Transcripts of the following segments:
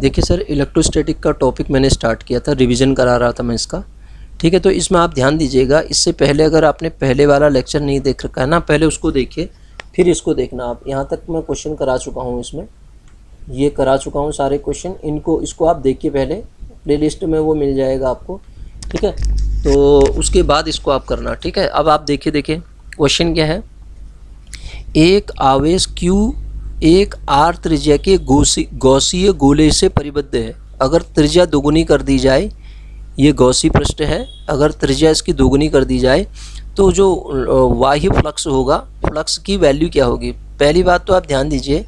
देखिए sir, electrostatic का topic मैंने स्टार्ट किया था, रिवीजन करा रहा था मैं इसका। ठीक है, तो इसमें आप ध्यान दीजिएगा। इससे पहले अगर आपने पहले वाला लेक्चर नहीं देख रखा है ना, पहले उसको देखिए फिर इसको देखना। आप यहाँ तक मैं क्वेश्चन करा चुका हूँ, इसमें ये करा चुका हूँ सारे क्वेश्चन। इसको आप देखिए, पहले प्लेलिस्ट में वो मिल जाएगा आपको। ठीक है, तो उसके बाद इसको आप करना। ठीक है, अब आप देखिए क्वेश्चन क्या है। एक आवेश Q एक r त्रिज्या के गौसीय गोले से परिबद्ध है। अगर त्रिज्या दोगुनी कर दी जाए, ये गौसी पृष्ठ है, अगर त्रिज्या इसकी दोगुनी कर दी जाए तो जो बाह्य फ्लक्स होगा, फ्लक्स की वैल्यू क्या होगी। पहली बात तो आप ध्यान दीजिए,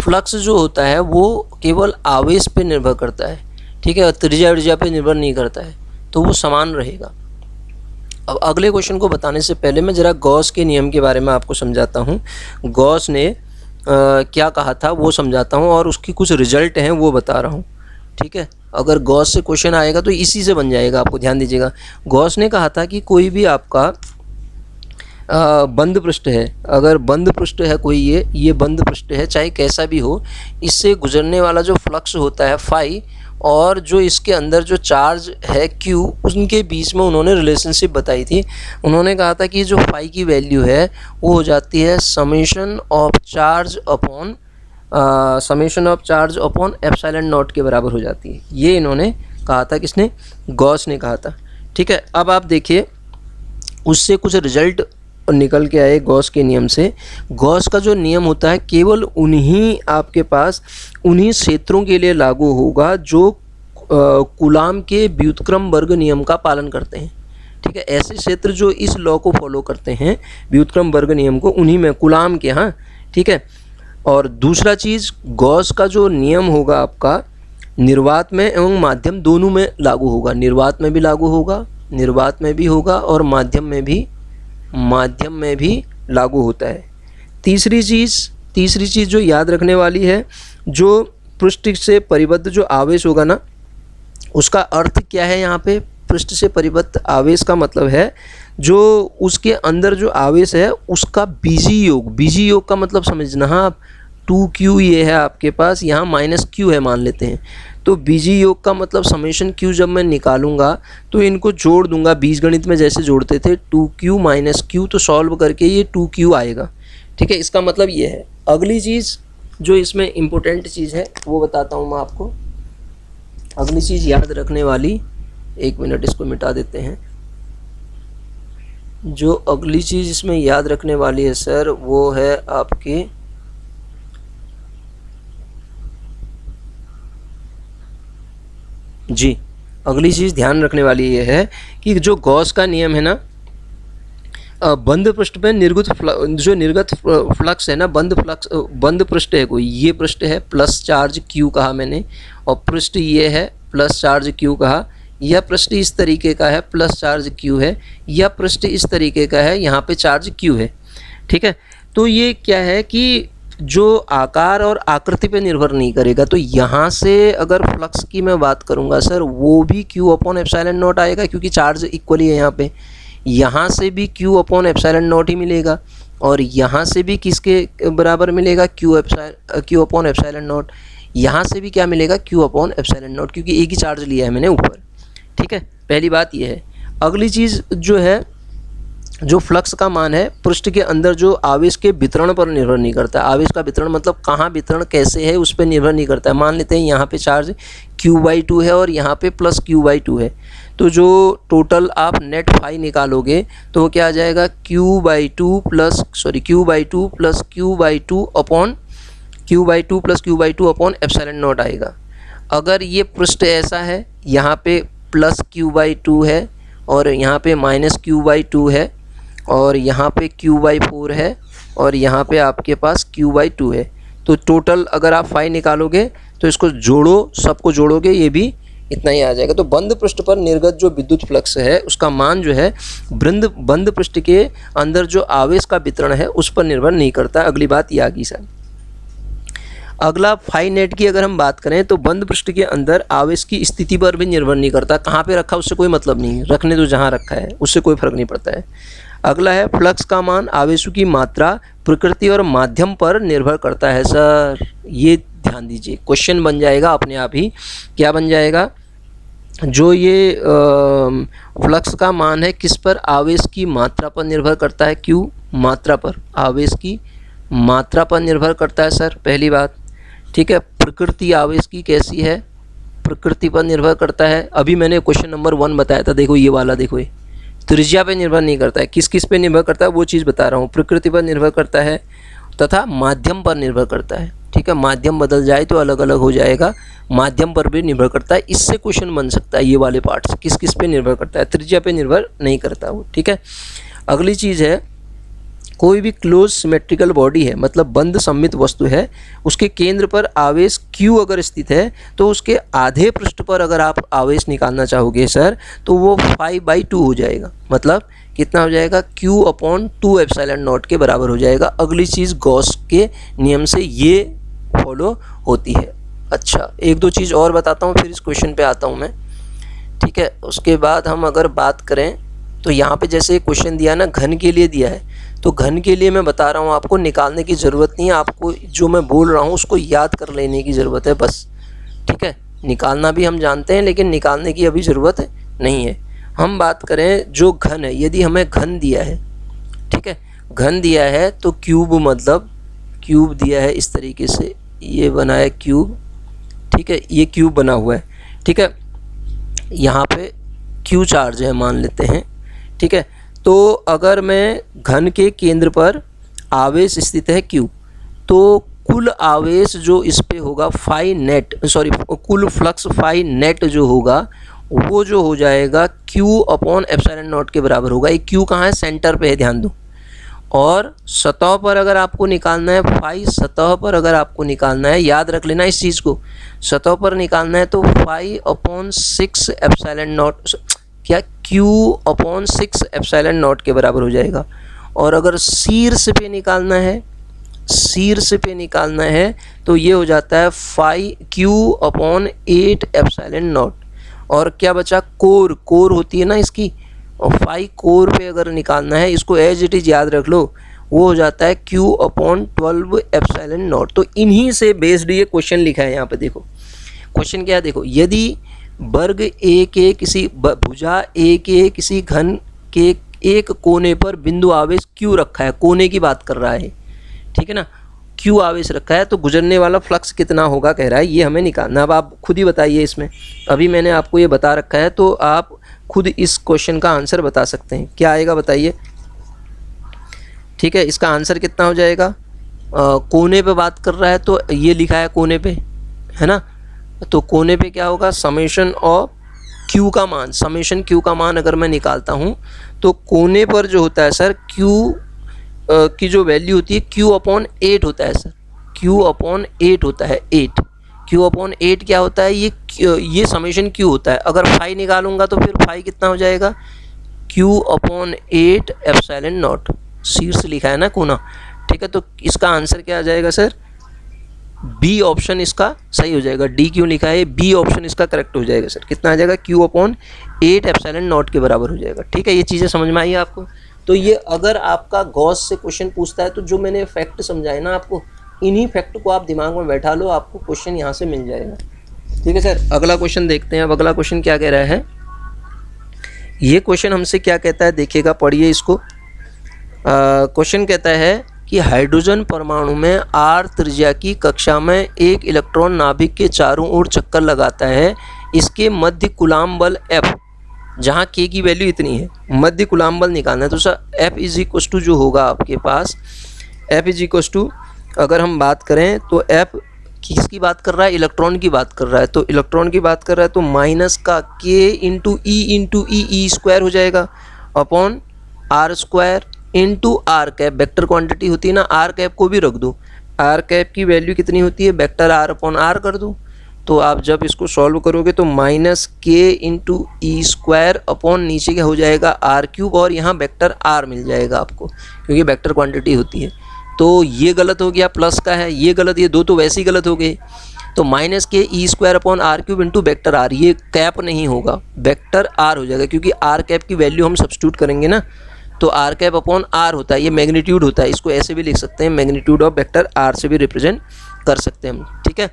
फ्लक्स जो होता है वो केवल आवेश पे निर्भर करता है। ठीक है, त्रिज्या पे निर्भर नहीं करता है, तो वो समान रहेगा। अब अगले क्वेश्चन को बताने से पहले मैं ज़रा गॉस के नियम के बारे में आपको समझाता हूँ। गॉस ने क्या कहा था वो समझाता हूँ, और उसकी कुछ रिजल्ट हैं वो बता रहा हूँ। ठीक है, अगर गॉस से क्वेश्चन आएगा तो इसी से बन जाएगा, आपको ध्यान दीजिएगा। गॉस ने कहा था कि कोई भी आपका बंद पृष्ठ है, अगर बंद पृष्ठ है कोई, ये बंद पृष्ठ है, चाहे कैसा भी हो, इससे गुजरने वाला जो फ्लक्स होता है फाई, और जो इसके अंदर जो चार्ज है Q, उनके बीच में उन्होंने रिलेशनशिप बताई थी। उन्होंने कहा था कि जो फाई की वैल्यू है वो हो जाती है summation of charge upon epsilon not के बराबर हो जाती है। ये इन्होंने कहा था, किसने, गॉस ने कहा था। ठीक है, अब आप देखिए उससे कुछ रिजल्ट निकल के आए गॉस के नियम से। गॉस का जो नियम होता है केवल उन्हीं क्षेत्रों के लिए लागू होगा जो कूलाम के व्युत्क्रम वर्ग नियम का पालन करते हैं। ठीक है, ऐसे क्षेत्र जो इस लॉ को फॉलो करते हैं, व्युत्क्रम वर्ग नियम को, उन्हीं में कूलाम के। हाँ, ठीक है। और दूसरा चीज़, गॉस का जो नियम होगा आपका निर्वात में एवं माध्यम दोनों में लागू होगा। निर्वात में भी लागू होगा, निर्वात में भी होगा, और माध्यम में भी लागू होता है। तीसरी चीज़ जो याद रखने वाली है, जो पृष्ठ से परिबद्ध जो आवेश होगा ना, उसका अर्थ क्या है यहाँ पे। पृष्ठ से परिबद्ध आवेश का मतलब है जो उसके अंदर जो आवेश है उसका बीजी योग का मतलब समझना। हाँ, 2Q ये है आपके पास, यहाँ -Q है मान लेते हैं, तो बीजी योग का मतलब समेशन Q जब मैं निकालूंगा तो इनको जोड़ दूंगा, बीजगणित में जैसे जोड़ते थे 2Q - Q, तो सॉल्व करके ये 2Q आएगा। ठीक है, इसका मतलब ये है। अगली चीज़ जो इसमें इम्पोर्टेंट चीज़ है वो बताता हूँ मैं आपको। अगली चीज़ याद रखने वाली, एक मिनट इसको मिटा देते हैं। जो अगली चीज़ इसमें याद रखने वाली है सर, वो है आपकी जी, अगली चीज़ ध्यान रखने वाली ये है कि जो गॉस का नियम है ना, बंद पृष्ठ पे निर्गत फ्लक्स है ना, बंद पृष्ठ है कोई, ये पृष्ठ है प्लस चार्ज Q कहा मैंने, और पृष्ठ ये है प्लस चार्ज Q कहा। यह पृष्ठ इस तरीके का है, प्लस चार्ज Q है, यह पृष्ठ इस तरीके का है, यहाँ पे चार्ज Q है। ठीक है, तो ये क्या है कि जो आकार और आकृति पे निर्भर नहीं करेगा। तो यहाँ से अगर फ्लक्स की मैं बात करूँगा सर, वो भी Q/ε0 आएगा, क्योंकि चार्ज इक्वली है यहाँ पे। यहाँ से भी Q/ε0 ही मिलेगा, और यहाँ से भी किसके बराबर मिलेगा, Q/ε0। यहाँ से भी क्या मिलेगा, Q/ε0, क्योंकि एक ही चार्ज लिया है मैंने ऊपर। ठीक है, पहली बात ये है। अगली चीज़ जो है, जो फ्लक्स का मान है पृष्ठ के अंदर जो आवेश के वितरण पर निर्भर नहीं करता है। आवेश का वितरण मतलब कहाँ वितरण कैसे है उस पर निर्भर नहीं करता है। मान लेते हैं यहाँ पे चार्ज Q/2 है और यहाँ पे प्लस Q/2 है, तो जो टोटल आप नेट फाई निकालोगे तो वो क्या आ जाएगा, Q/2 प्लस Q/2 अपॉन ε0 आएगा। अगर ये पृष्ठ ऐसा है, यहाँ पे प्लस Q/2 है और यहाँ पे -Q/2 है, और यहाँ पे Q/4 है, और यहाँ पे आपके पास Q/2 है, तो टोटल अगर आप फाई निकालोगे तो इसको जोड़ो, सबको जोड़ोगे, ये भी इतना ही आ जाएगा। तो बंद पृष्ठ पर निर्गत जो विद्युत फ्लक्स है उसका मान जो है बंद पृष्ठ के अंदर जो आवेश का वितरण है उस पर निर्भर नहीं करता। अगली बात ये आ गई सर। अगला फाई नेट की अगर हम बात करें तो बंद पृष्ठ के अंदर आवेश की स्थिति पर भी निर्भर नहीं करता। कहाँ पे रखा उससे कोई मतलब नहीं है, रखने तो जहाँ रखा है उससे कोई फर्क नहीं पड़ता है। अगला है फ्लक्स का मान आवेशों की मात्रा, प्रकृति और माध्यम पर निर्भर करता है। सर ये ध्यान दीजिए, क्वेश्चन बन जाएगा अपने आप ही। क्या बन जाएगा? जो ये फ्लक्स का मान है किस पर? आवेश की मात्रा पर निर्भर करता है। क्यू मात्रा पर, आवेश की मात्रा पर निर्भर करता है सर, पहली बात। ठीक है, प्रकृति आवेश की कैसी है? प्रकृति पर निर्भर करता है। अभी मैंने क्वेश्चन नंबर 1 बताया था, देखो ये वाला, देखो ये त्रिज्या पे निर्भर नहीं करता है। किस किस पे निर्भर करता है वो चीज़ बता रहा हूँ। प्रकृति पर निर्भर करता है तथा माध्यम पर निर्भर करता है। ठीक है, माध्यम बदल जाए तो अलग अलग हो जाएगा, माध्यम पर भी निर्भर करता है। इससे क्वेश्चन बन सकता है ये वाले पार्ट्स, किस किस पे निर्भर करता है, त्रिज्या पे निर्भर नहीं करता वो। ठीक है, अगली चीज़ है, कोई भी क्लोज सिमेट्रिकल बॉडी है, मतलब बंद सममित वस्तु है, उसके केंद्र पर आवेश Q अगर स्थित है तो उसके आधे पृष्ठ पर अगर आप आवेश निकालना चाहोगे सर तो वो 5/2 हो जाएगा। मतलब कितना हो जाएगा? Q/2 एप्सिलॉन नॉट के बराबर हो जाएगा। अगली चीज़ गॉस के नियम से ये फॉलो होती है। अच्छा, एक दो चीज़ और बताता हूँ फिर इस क्वेश्चन पे आता हूँ मैं। ठीक है, उसके बाद हम अगर बात करें तो यहाँ पे जैसे क्वेश्चन दिया ना, घन के लिए दिया है, तो घन के लिए मैं बता रहा हूँ आपको, निकालने की ज़रूरत नहीं है, आपको जो मैं बोल रहा हूँ उसको याद कर लेने की ज़रूरत है बस। ठीक है, निकालना भी हम जानते हैं लेकिन निकालने की अभी ज़रूरत नहीं है। हम बात करें जो घन है, यदि हमें घन दिया है, ठीक है, घन दिया है तो क्यूब, मतलब क्यूब दिया है इस तरीके से, ये बना है क्यूब। ठीक है, ये क्यूब बना हुआ है। ठीक है, यहाँ पे क्यू चार्ज है मान लेते हैं। ठीक है, तो अगर मैं घन के केंद्र पर आवेश स्थित है Q, तो कुल आवेश जो इस पे होगा कुल फ्लक्स फाई नेट जो होगा वो जो हो जाएगा Q/ε0 के बराबर होगा। ये Q कहाँ है? सेंटर पे है, ध्यान दो। और सतह पर अगर आपको निकालना है, फाई सतह पर अगर आपको निकालना है, याद रख लेना इस चीज़ को, सतह पर निकालना है तो 5/6 एप्सिलॉन नॉट, क्या Q/6 एप्सिलॉन नॉट के बराबर हो जाएगा। और अगर शीर्ष पे निकालना है, शीर्ष पे निकालना है तो ये हो जाता है Q/8 एप्सिलॉन नॉट। और क्या बचा? कोर, कोर होती है ना इसकी, और 5 कोर पे अगर निकालना है, इसको एज इट इज़ याद रख लो, वो हो जाता है Q/12 एप्सिलॉन नॉट। तो इन्हीं से बेस्ड ये क्वेश्चन लिखा है यहाँ पे। देखो क्वेश्चन क्या है, देखो, यदि वर्ग ए के किसी भुजा ए के किसी घन के एक कोने पर बिंदु आवेश Q रखा है, कोने की बात कर रहा है, ठीक है ना, Q आवेश रखा है, तो गुजरने वाला फ्लक्स कितना होगा कह रहा है, ये हमें निकालना। अब आप खुद ही बताइए इसमें, अभी मैंने आपको ये बता रखा है तो आप खुद इस क्वेश्चन का आंसर बता सकते हैं। क्या आएगा बताइए? ठीक है, इसका आंसर कितना हो जाएगा? कोने पे बात कर रहा है तो ये लिखा है कोने पे, है ना, तो कोने पे क्या होगा? समेशन ऑफ Q का मान, समेशन Q का मान अगर मैं निकालता हूँ तो कोने पर जो होता है सर Q की जो वैल्यू होती है Q/8 होता है सर, Q/8 होता है, 8 Q/8 क्या होता है? ये समेशन Q होता है। अगर फाई निकालूंगा तो फिर फाई कितना हो जाएगा? Q/8 एप्सिलॉन नॉट, शीर्ष लिखा है ना कोना। ठीक है, तो इसका आंसर क्या आ जाएगा सर? बी ऑप्शन इसका सही हो जाएगा। डी क्यों लिखा है? बी ऑप्शन इसका करेक्ट हो जाएगा सर। कितना आ जाएगा? Q/8 एप्सिलॉन नॉट के बराबर हो जाएगा। ठीक है, ये चीज़ें समझ में आई आपको? तो ये अगर आपका गॉस से क्वेश्चन पूछता है तो जो मैंने फैक्ट समझाए ना आपको, इन्हीं फैक्ट को आप दिमाग में बैठा लो, आपको क्वेश्चन यहाँ से मिल जाएगा। ठीक है सर, अगला क्वेश्चन देखते हैं। अब अगला क्वेश्चन क्या कह रहा है? ये क्वेश्चन हमसे क्या कहता है देखिएगा, पढ़िए इसको। क्वेश्चन कहता है कि हाइड्रोजन परमाणु में R त्रिज्या की कक्षा में एक इलेक्ट्रॉन नाभिक के चारों ओर चक्कर लगाता है। इसके मध्य कूलाम बल F, जहाँ K की वैल्यू इतनी है, मध्य कूलाम बल निकालना है। तो sir F is equals to जो होगा आपके पास, F इज इक्वस टू, अगर हम बात करें तो F किसकी बात कर रहा है? इलेक्ट्रॉन की बात कर रहा है। तो इलेक्ट्रॉन की बात कर रहा है तो माइनस का K इंटू ई स्क्वायर हो जाएगा upon R square into R cap, vector quantity होती है ना, आर कैप को भी रख दो, आर कैप की वैल्यू कितनी होती है? वेक्टर आर अपॉन आर कर दो। तो आप जब इसको सॉल्व करोगे तो माइनस के इंटू ई स्क्वायर अपॉन नीचे क्या हो जाएगा? आर क्यूब, और यहाँ वेक्टर आर मिल जाएगा आपको, क्योंकि वेक्टर क्वांटिटी होती है। तो ये गलत हो गया, प्लस का है, ये गलत, ये दो तो वैसे ही गलत हो गए। तो minus k e square upon r cube into vector r, ये कैप नहीं होगा, वेक्टर आर हो जाएगा, क्योंकि आर कैप की वैल्यू हम सब्स्टिट्यूट करेंगे ना, तो आर कैप अपॉन आर होता है, ये मैग्नीट्यूड होता है। इसको ऐसे भी लिख सकते हैं, मैग्नीट्यूड ऑफ वेक्टर आर से भी रिप्रेजेंट कर सकते हैं हम। ठीक है,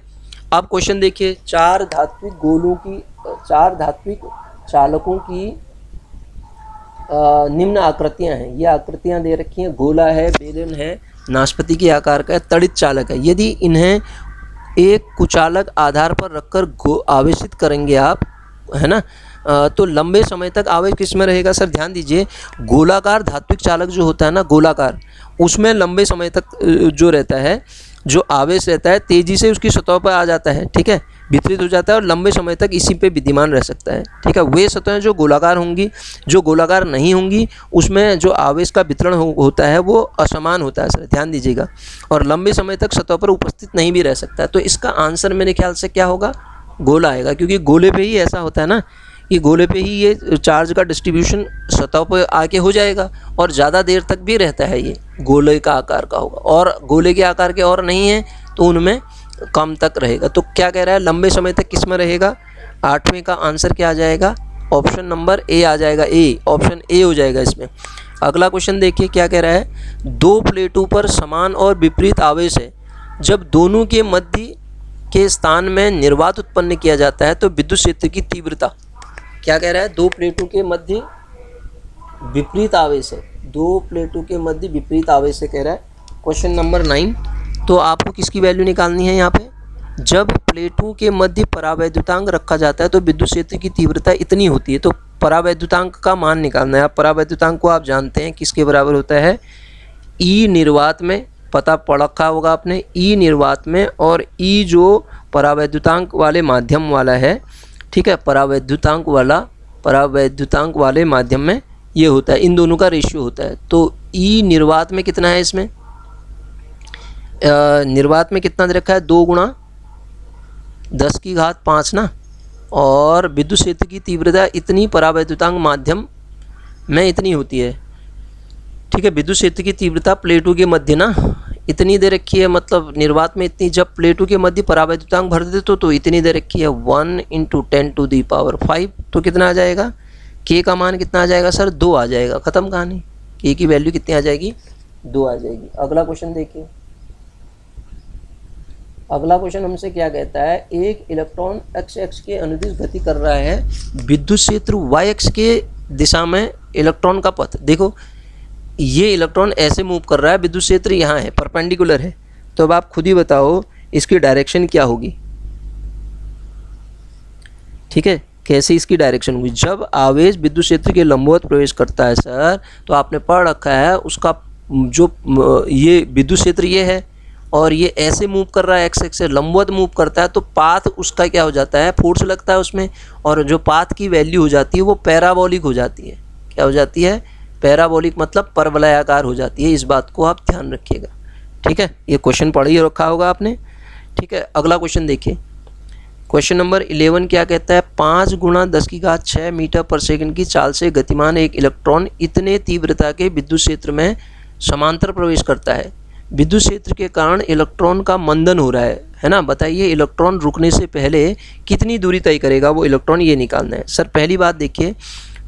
अब क्वेश्चन देखिए, चार धात्विक चालकों की निम्न आकृतियां हैं। ये आकृतियां दे रखी हैं, गोला है, बेलन है, नाशपाती के आकार का है, तड़ित चालक है। यदि इन्हें एक कुचालक आधार पर रखकर आवेशित करेंगे आप, है ना, तो लंबे समय तक आवेश किस में रहेगा सर? ध्यान दीजिए, गोलाकार धात्विक चालक जो होता है ना, गोलाकार, उसमें लंबे समय तक जो रहता है, जो आवेश रहता है, तेज़ी से उसकी सतह पर आ जाता है। ठीक है, वितरित हो जाता है और लंबे समय तक इसी पे विद्यमान रह सकता है। ठीक है, वे सतहें जो गोलाकार होंगी, जो गोलाकार नहीं होंगी, उसमें जो आवेश का वितरण होता है वो असमान होता है सर, ध्यान दीजिएगा, और लंबे समय तक सतह पर उपस्थित नहीं भी रह सकता है। तो इसका आंसर मेरे ख्याल से क्या होगा? गोला आएगा, क्योंकि गोले पे ही ऐसा होता है ना कि गोले पे ही ये चार्ज का डिस्ट्रीब्यूशन सतह पर आके हो जाएगा और ज़्यादा देर तक भी रहता है, ये गोले का आकार का होगा, और गोले के आकार के और नहीं है तो उनमें कम तक रहेगा। तो क्या कह रहा है? लंबे समय तक किस में रहेगा? 8वें का आंसर क्या आ जाएगा? ऑप्शन नंबर ए आ जाएगा, ए, ऑप्शन ए हो जाएगा इसमें। अगला क्वेश्चन देखिए क्या कह रहा है, दो प्लेटों पर समान और विपरीत आवेश है, जब दोनों के मध्य के स्थान में निर्वात उत्पन्न किया जाता है तो विद्युत क्षेत्र की तीव्रता, क्या कह रहा है? दो प्लेटों के मध्य विपरीत आवेश है, दो प्लेटों के मध्य विपरीत आवेश है कह रहा है, क्वेश्चन नंबर 9। तो आपको किसकी वैल्यू निकालनी है यहाँ पे? जब प्लेटों के मध्य परावैद्युतांक रखा जाता है तो विद्युत क्षेत्र की तीव्रता इतनी होती है। तो परावैद्युतांक का मान निकालना है। आप परावैद्युतांक को आप जानते हैं किसके बराबर होता है? ई निर्वात में, पता पढ़ रखा होगा आपने, ई निर्वात में, और ई जो परावैद्युतांक वाले माध्यम वाला है, ठीक है, परावैद्युतांक वाले माध्यम में ये होता है, इन दोनों का रेशियो होता है। तो ई निर्वात में कितना है? इसमें निर्वात में कितना दे रखा है? 2 × 10⁵ ना, और विद्युत क्षेत्र की तीव्रता इतनी परावैद्युतांक माध्यम में इतनी होती है। ठीक है, विद्युत क्षेत्र की तीव्रता प्लेटों के मध्य ना इतनी दे रखी है, मतलब निर्वात में इतनी, जब प्लेटों के मध्य परावैद्युतांक भर देते तो इतनी दे रखी है 1 × 10⁵ तो कितना आ जाएगा? के का मान कितना आ जाएगा सर? 2 आ जाएगा, ख़त्म कहानी। के की वैल्यू कितनी आ जाएगी? 2 आ जाएगी। अगला क्वेश्चन देखिए, अगला क्वेश्चन हमसे क्या कहता है, एक इलेक्ट्रॉन x के अनुदिश गति कर रहा है, विद्युत क्षेत्र y के दिशा में इलेक्ट्रॉन का पथ, देखो ये इलेक्ट्रॉन ऐसे मूव कर रहा है, विद्युत क्षेत्र यहाँ है, परपेंडिकुलर है, तो अब आप खुद ही बताओ इसकी डायरेक्शन क्या होगी। ठीक है, कैसे इसकी डायरेक्शन होगी? जब आवेश विद्युत क्षेत्र के लंबवत प्रवेश करता है सर, तो आपने पढ़ रखा है उसका जो ये विद्युत क्षेत्र ये है और ये ऐसे मूव कर रहा है, एक्स एक्स से लंबवत मूव करता है, तो पाथ उसका क्या हो जाता है? फोर्स लगता है उसमें, और जो पाथ की वैल्यू हो जाती है वो पैराबोलिक हो जाती है। क्या हो जाती है? पैराबोलिक, मतलब परवलयाकार हो जाती है। इस बात को आप ध्यान रखिएगा। ठीक है, ये क्वेश्चन पढ़ ही रखा होगा आपने। ठीक है, अगला क्वेश्चन देखिए, क्वेश्चन नंबर 11 क्या कहता है, 5 × 10⁶ मीटर/सेकंड की चाल से गतिमान एक इलेक्ट्रॉन इतने तीव्रता के विद्युत क्षेत्र में समांतर प्रवेश करता है। विद्युत क्षेत्र के कारण इलेक्ट्रॉन का मंदन हो रहा है ना। बताइए इलेक्ट्रॉन रुकने से पहले कितनी दूरी तय करेगा वो इलेक्ट्रॉन, ये निकालना है। सर पहली बात देखिए,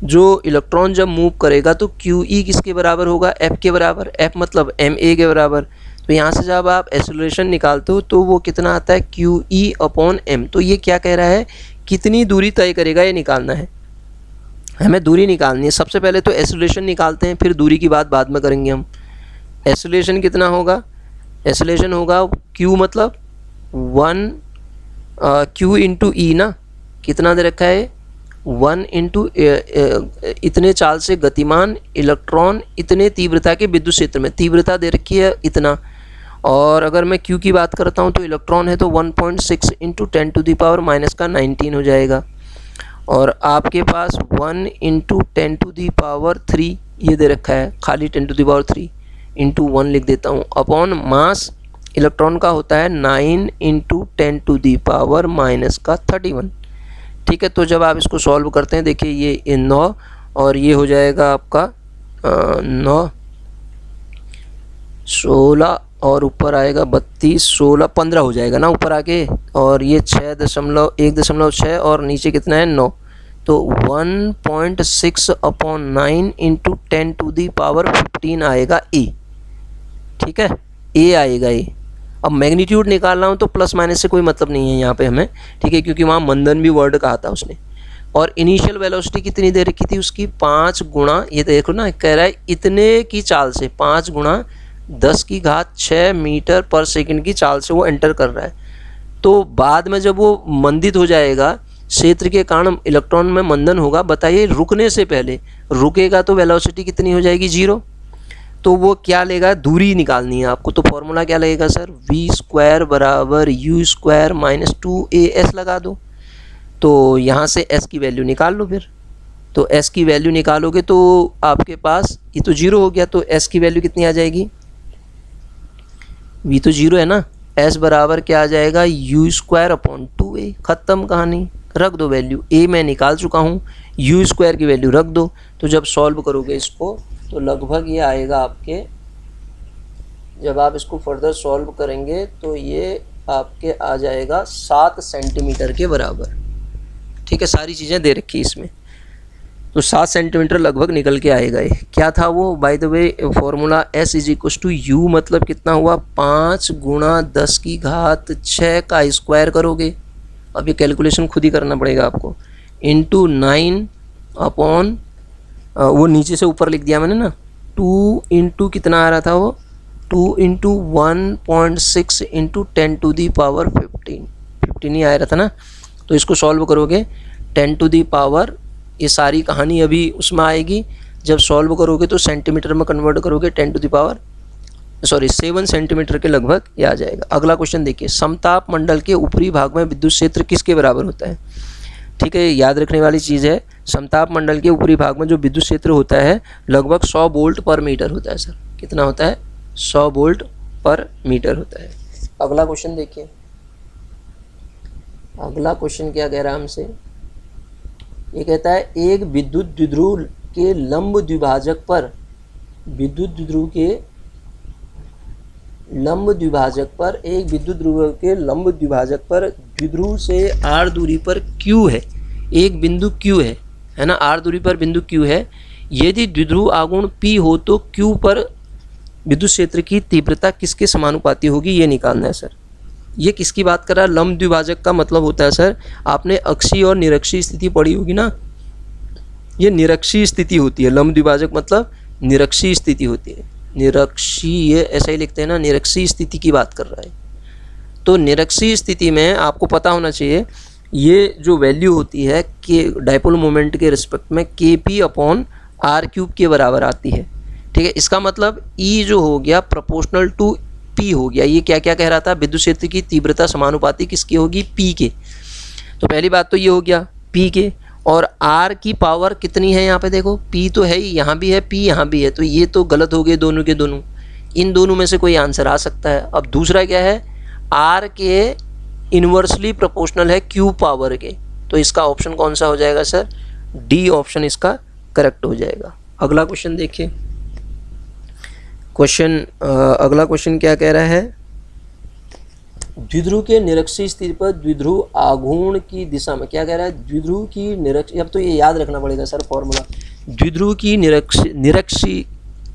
जो इलेक्ट्रॉन जब मूव करेगा तो QE किसके बराबर होगा? F के बराबर। F मतलब ma के बराबर। तो यहाँ से जब आप एक्सेलरेशन निकालते हो तो वो कितना आता है? QE/m। तो ये क्या कह रहा है? कितनी दूरी तय करेगा ये निकालना है, हमें दूरी निकालनी है। सबसे पहले तो एक्सेलरेशन निकालते हैं, फिर दूरी की बात बाद में करेंगे हम। एक्सेलरेशन कितना होगा? एक्सेलरेशन होगा Q मतलब 1 Q × E ना, कितना दे रखा है? 1 × इतने चाल से गतिमान इलेक्ट्रॉन इतने तीव्रता के विद्युत क्षेत्र में, तीव्रता दे रखी है इतना। और अगर मैं Q की बात करता हूँ तो इलेक्ट्रॉन है तो 1.6 × 10⁻⁻⁻19 हो जाएगा। और आपके पास 1 × 10⁻³ ये दे रखा है, खाली 10⁻³ × 1 लिख देता हूँ, अपॉन मास इलेक्ट्रॉन का होता है 9 × 10⁻⁻31। ठीक है, तो जब आप इसको सॉल्व करते हैं, देखिए ये 9 और ये हो जाएगा आपका 9, 16 और ऊपर आएगा 32, 16, 15 हो जाएगा ना ऊपर आके, और ये 1.6 और नीचे कितना है? 9। तो 1.6/9 × 10⁻15 आएगा ए। ठीक है, ए आएगा ए। अब मैग्नीट्यूड निकाल रहा हूँ तो प्लस माइनस से कोई मतलब नहीं है यहाँ पे हमें, ठीक है, क्योंकि वहाँ मंदन भी वर्ड कहा था उसने। और इनिशियल वेलोसिटी कितनी दे रखी थी उसकी, 5 गुणा, ये देखो ना कह रहा है इतने की चाल से, 5 गुणा 10⁶ मीटर पर सेकंड की चाल से वो एंटर कर रहा है। तो बाद में जब वो मंदित हो जाएगा, क्षेत्र के कारण इलेक्ट्रॉन में मंदन होगा, बताइए रुकने से पहले, रुकेगा तो वेलोसिटी कितनी हो जाएगी, 0। तो वो क्या लेगा, दूरी निकालनी है आपको, तो फॉर्मूला क्या लगेगा सर, v² बराबर u² माइनस 2as लगा दो। तो यहाँ से s की वैल्यू निकाल लो फिर। तो s की वैल्यू निकालोगे तो आपके पास ये तो 0 हो गया, तो s की वैल्यू कितनी आ जाएगी, v तो 0 है ना, s बराबर क्या आ जाएगा, u²/2a। ख़त्म कहानी, रख दो वैल्यू, a मैं निकाल चुका हूँ, u² की वैल्यू रख दो। तो जब सॉल्व करोगे इसको तो लगभग ये आएगा आपके, जब आप इसको फर्दर सॉल्व करेंगे तो ये आपके आ जाएगा 7 सेंटीमीटर के बराबर, ठीक है। सारी चीज़ें दे रखी इसमें, तो 7 सेंटीमीटर लगभग निकल के आएगा। ये क्या था वो, by the way formula S = U, मतलब कितना हुआ, 5 गुणा 10⁶ का स्क्वायर करोगे, अब ये कैलकुलेशन खुद ही करना पड़ेगा आपको, इंटू 9 अपॉन, वो नीचे से ऊपर लिख दिया मैंने ना, 2 इंटू कितना आ रहा था वो, 2 इंटू 1.6 इंटू 10⁻15 ही आ रहा था ना। तो इसको सॉल्व करोगे 10⁻, ये सारी कहानी अभी उसमें आएगी, जब सॉल्व करोगे तो सेंटीमीटर में कन्वर्ट करोगे, 7 सेंटीमीटर के लगभग ये आ जाएगा। अगला क्वेश्चन देखिए, समताप मंडल के ऊपरी भाग में विद्युत क्षेत्र किसके बराबर होता है, ठीक है। याद रखने वाली चीज़ है, समताप मंडल के ऊपरी भाग में जो विद्युत क्षेत्र होता है लगभग 100 वोल्ट पर मीटर होता है सर। कितना होता है, 100 वोल्ट पर मीटर होता है। अगला क्वेश्चन देखिए, अगला क्वेश्चन क्या कह रहा है हमसे, ये कहता है एक विद्युत द्विध्रुव के लंब द्विभाजक पर, विद्युत द्विध्रुव के लंब द्विभाजक पर, एक विद्युत ध्रुव के लंब द्विभाजक पर द्विध्रुव से r दूरी पर q है, एक बिंदु q है ना, r दूरी पर बिंदु q है। यदि द्विध्रुव आघूर्ण p हो तो q पर विद्युत क्षेत्र की तीव्रता किसके समानुपाती होगी, ये निकालना है सर। ये किसकी बात कर रहा है, लंब द्विभाजक का मतलब होता है सर, आपने अक्षीय और निरक्षीय स्थिति पढ़ी होगी ना, ये निरक्षीय स्थिति होती है। लंब द्विभाजक मतलब निरक्षीय स्थिति होती है, निरक्षीय ऐसा ही लिखते हैं ना, निरक्षीय स्थिति की बात कर रहा है। तो निरक्षीय स्थिति में आपको पता होना चाहिए, ये जो वैल्यू होती है कि डाइपोल मोमेंट के रिस्पेक्ट में kp/r³ के बराबर आती है, ठीक है। इसका मतलब E जो हो गया प्रोपोर्शनल टू P हो गया। ये क्या क्या कह रहा था, विद्युत क्षेत्र की तीव्रता समानुपाती किसकी होगी, P के। तो पहली बात तो ये हो गया P के, और R की पावर कितनी है यहाँ पे देखो, P तो है ही, यहाँ भी है P, यहाँ भी है, तो ये तो गलत हो गए दोनों के दोनों, इन दोनों में से कोई आंसर आ सकता है। अब दूसरा क्या है, R के इन्वर्सली प्रोपोर्शनल है Q पावर के, तो इसका ऑप्शन कौन सा हो जाएगा सर, डी ऑप्शन इसका करेक्ट हो जाएगा। अगला क्वेश्चन देखिए, अगला क्वेश्चन क्या कह रहा है, द्विध्रुव के निरक्षीय स्थिति पर द्विध्रुव आघूर्ण की दिशा में, क्या कह रहा है, द्विध्रुव की निरक्षीय, अब तो ये याद रखना पड़ेगा सर फॉर्मूला, द्विध्रुव की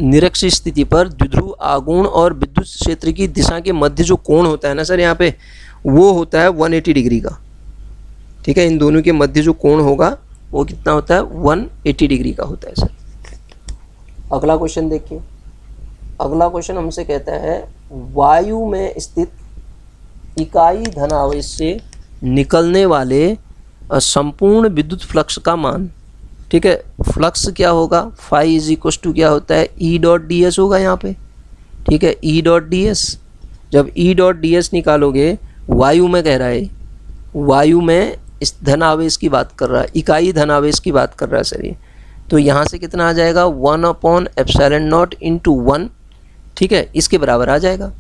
निरक्षीय स्थिति पर द्विध्रुव आघूर्ण और विद्युत क्षेत्र की दिशा के मध्य जो कोण होता है ना सर यहाँ पे, वो होता है 180 डिग्री का, ठीक है। इन दोनों के मध्य जो कोण होगा वो कितना होता है, 180 डिग्री का होता है सर। अगला क्वेश्चन देखिए, अगला क्वेश्चन हमसे कहता है, वायु में स्थित इकाई धनावेश से निकलने वाले संपूर्ण विद्युत फ्लक्स का मान, ठीक है। फ्लक्स क्या होगा, फाई = क्या होता है, E.ds होगा यहाँ पे, ठीक है, E.ds। जब E.ds निकालोगे, वायु में कह रहा है, वायु में इस धनावेश की बात कर रहा है, इकाई धनावेश की बात कर रहा है सर ये, तो यहाँ से कितना आ जाएगा, 1/ε0 × 1, ठीक है, इसके बराबर आ जाएगा।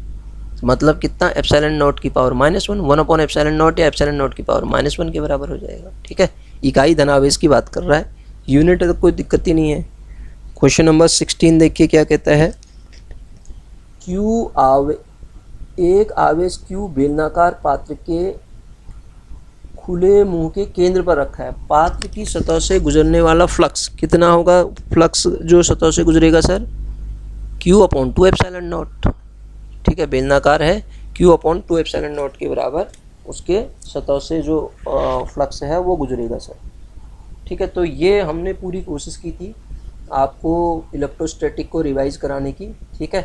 मतलब कितना, ε0 की पावर -1, 1/ε0 या ε0 की पावर -1 के बराबर हो जाएगा, ठीक है। इकाई धनावेश की बात कर रहा है, यूनिट तो कोई दिक्कत ही नहीं है। क्वेश्चन नंबर 16 देखिए क्या कहता है, एक आवेश Q बेलनाकार पात्र के खुले मुंह के केंद्र पर रखा है, पात्र की सतह से गुजरने वाला फ्लक्स कितना होगा, फ्लक्स जो सतह से गुजरेगा सर, Q/2ε0, ठीक है, बेलनाकार है, Q अपॉन 2 एप्सिलॉन नॉट के बराबर उसके सतह से जो फ्लक्स है वो गुजरेगा सर। ठीक है, तो ये हमने पूरी कोशिश की थी आपको इलेक्ट्रोस्टैटिक को रिवाइज कराने की। ठीक है,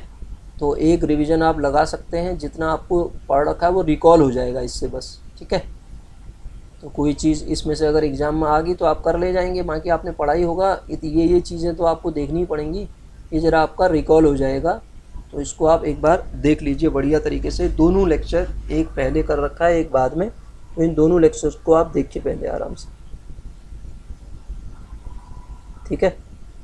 तो एक रिवीजन आप लगा सकते हैं, जितना आपको पढ़ रखा है वो रिकॉल हो जाएगा इससे बस। ठीक है, तो कोई चीज़ इसमें से अगर एग्ज़ाम में आ गई तो आप कर ले जाएंगे, बाकी आपने पढ़ाई होगा ये चीज़ें तो आपको देखनी ही पड़ेंगी, ये ज़रा आपका रिकॉल हो जाएगा। तो इसको आप एक बार देख लीजिए बढ़िया तरीके से। दोनों लेक्चर, एक पहले कर रखा है एक बाद में, तो इन दोनों लेक्चर्स को आप देखिए पहले आराम से। ठीक है,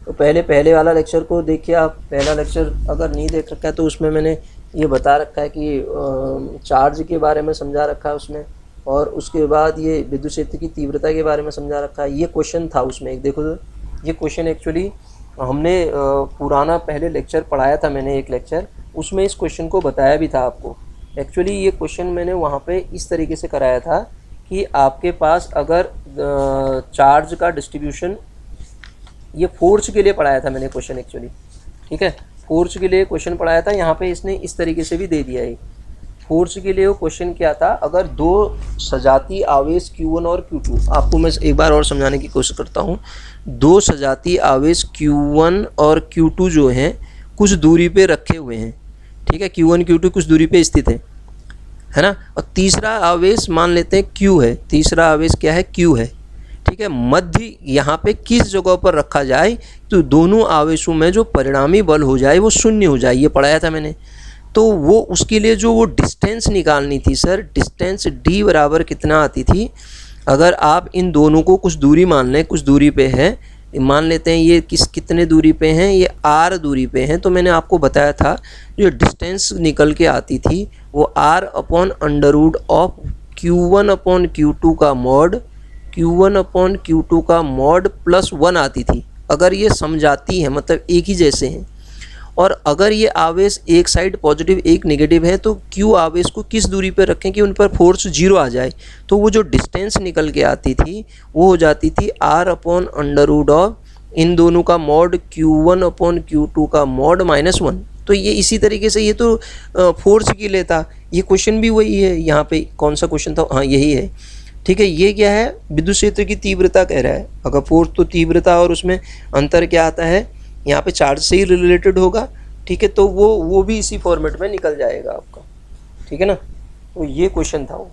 तो पहले वाला लेक्चर को देखिए आप। पहला लेक्चर अगर नहीं देख रखा है तो उसमें मैंने ये बता रखा है कि चार्ज के बारे में समझा रखा है उसमें, और उसके बाद ये विद्युत क्षेत्र की तीव्रता के बारे में समझा रखा है। ये क्वेश्चन था उसमें एक, देखो तो ये क्वेश्चन एक्चुअली हमने पुराना पहले लेक्चर पढ़ाया था मैंने एक लेक्चर, उसमें इस क्वेश्चन को बताया भी था आपको। एक्चुअली ये क्वेश्चन मैंने वहाँ पे इस तरीके से कराया था कि आपके पास अगर चार्ज का डिस्ट्रीब्यूशन, ये फोर्स के लिए पढ़ाया था मैंने क्वेश्चन एक्चुअली। ठीक है, फोर्स के लिए क्वेश्चन पढ़ाया था, यहाँ पे इसने इस तरीके से भी दे दिया है। फोर्स के लिए वो क्वेश्चन क्या था, अगर दो सजातीय आवेश Q1 और Q2, आपको मैं एक बार और समझाने की कोशिश करता हूँ। दो सजातीय आवेश Q1 और Q2 जो हैं कुछ दूरी पे रखे हुए हैं। ठीक है, Q1 Q2 कुछ दूरी पे स्थित है ना, और तीसरा आवेश मान लेते हैं Q है, तीसरा आवेश क्या है, Q है। ठीक है, मध्य यहाँ पे किस जगह पर रखा जाए तो दोनों आवेशों में जो परिणामी बल हो जाए वो शून्य हो जाए, ये पढ़ाया था मैंने। तो वो उसके लिए जो वो डिस्टेंस निकालनी थी सर, डिस्टेंस D बराबर कितना आती थी, अगर आप इन दोनों को कुछ दूरी मान लें, कुछ दूरी पे है, मान लेते हैं ये कितने दूरी पे हैं, ये R दूरी पे हैं, तो मैंने आपको बताया था जो डिस्टेंस निकल के आती थी वो R upon under root of Q1 upon Q2 का मॉड, Q1 अपॉन Q2 का मॉड प्लस 1 आती थी। अगर ये समझाती है मतलब एक ही जैसे हैं, और अगर ये आवेश एक साइड पॉजिटिव एक नेगेटिव है तो Q आवेश को किस दूरी पर रखें कि उन पर फोर्स 0 आ जाए, तो वो जो डिस्टेंस निकल के आती थी वो हो जाती थी R upon under root of इन दोनों का मॉड Q1 अपॉन Q2 का मॉड -1। तो ये इसी तरीके से, ये तो फोर्स के लिए था, ये क्वेश्चन भी वही है। यहाँ पे कौन सा क्वेश्चन था, हाँ यही है। ठीक है, ये क्या है, विद्युत क्षेत्र की तीव्रता कह रहा है। अगर फोर्स तो तीव्रता और उसमें अंतर क्या आता है, यहाँ पे चार्ज से ही रिलेटेड होगा। ठीक है, तो वो भी इसी फॉर्मेट में निकल जाएगा आपका। ठीक है ना, तो ये क्वेश्चन था वो।